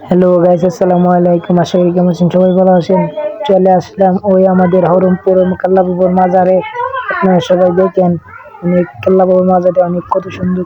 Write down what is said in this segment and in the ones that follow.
Hello guys, আসসালামু আলাইকুম। আশা করি কেমন আছেন, সবাই ভালো আছেন। চলে আসলাম ওই আমাদের হরমপুর কাল্লা বাবুর মাজারে। আপনারা সবাই দেখেন, অনেক কাল্লা বাবুর মাজারে অনেক কত সুন্দর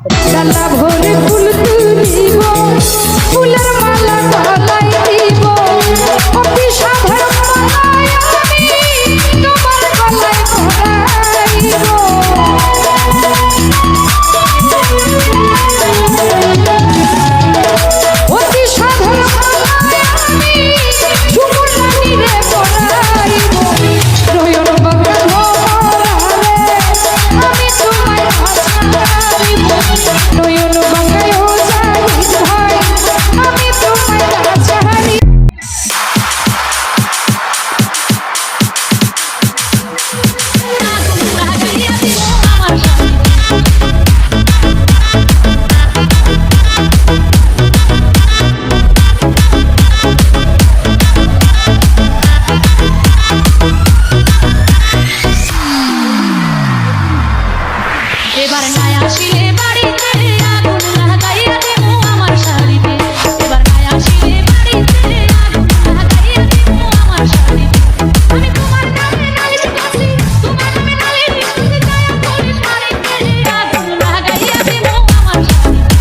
এবার নাই আসিলে বাড়িতে আগুন লাগাইয়া দিমু আমার শাড়িতে। এবার নাই আসিলে বাড়িতে আগুন লাগাইয়া দিমু আমার শাড়িতে। আমি তোমার নামে নালিশ করছি, তোমার নামে নালিশ করছি, দয়া করে শাড়িতে আগুন লাগাইয়া দিমু আমার শাড়িতে।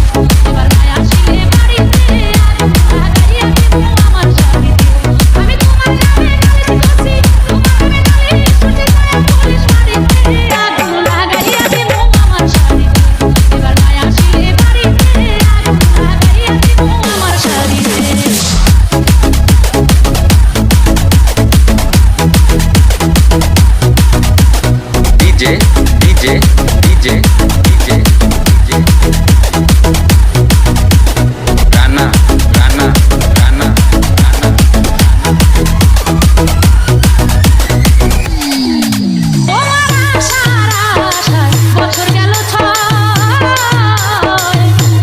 এবার নাই আসিলে বাড়িতে আগুন লাগাইয়া দিমু আমার শাড়িতে। আমি তোমার নামে নালিশ করছি, তোমার নামে নালিশ করছি, দয়া করে শাড়িতে আগুন লাগাইয়া দিমু আমার শাড়িতে। এবার নাই আসিলে বাড়িতে আগুন লাগাইয়া দিমু আমার শাড়িতে। DJ, DJ, DJ, DJ, DJ. Rana, Rana, Rana, Rana. তোমার আশার আশায় বছর গেল ছয়,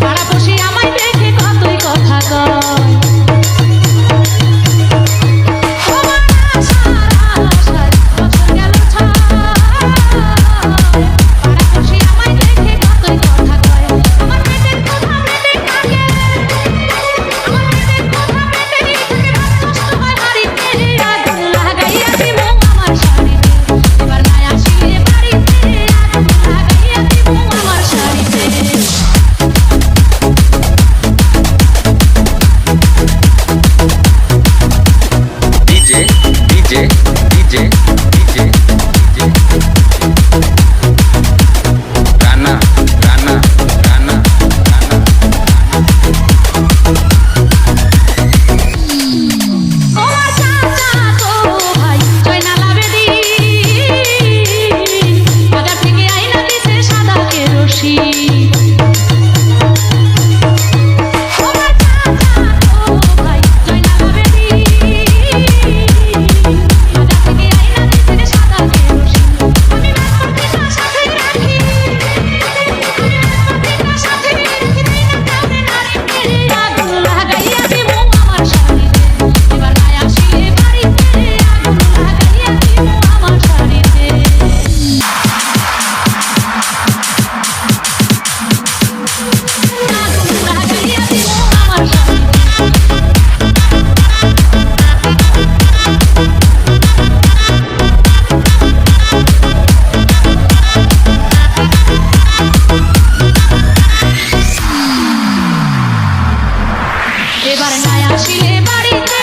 পাড়াপড়শি আমায় দেখে কতই কথা কয়। তোমার আশার আশায় বছর গেল ছয়, পাড়াপড়শি আমায় দেখে কতই কথা কয়। আমার পেটের কথা পেটে থাকে, আমার পেটের কথা পেটে থাকে, কষ্ট হয় বাড়িতে আগুন লাগাইয়া দিমু আমার শাড়িতে। এবার নাই আসিলে বাড়িতে আগুন লাগাইয়া দিমু আমার শাড়িতে। DJ, DJ, DJ, DJ, DJ. Rana, Rana, Rana, Rana. তোমার চাচাতো ভাই জয়নাল আবেদীন বাজার থেকে আইনা দিছে সাদা কেরোসিন। তোমার চাচাতো ভাই জয়নাল আবেদীন বাজার থেকে আইনা দিছে সাদা কেরোসিন। আমি মাথা সাথে রাখি, আমি মাথা সাথে রাখি, দিনা কামে নারীতে আগুন লাগাইয়া দিমু আমার শাড়িতে। এবার নাই আসিলে বাড়িতে আগুন লাগাইয়া দিমু আমার শাড়িতে। আগুন লাগাইয়া দিমু আমার শাড়িতে। এবার নাই আসিলে বাড়িতে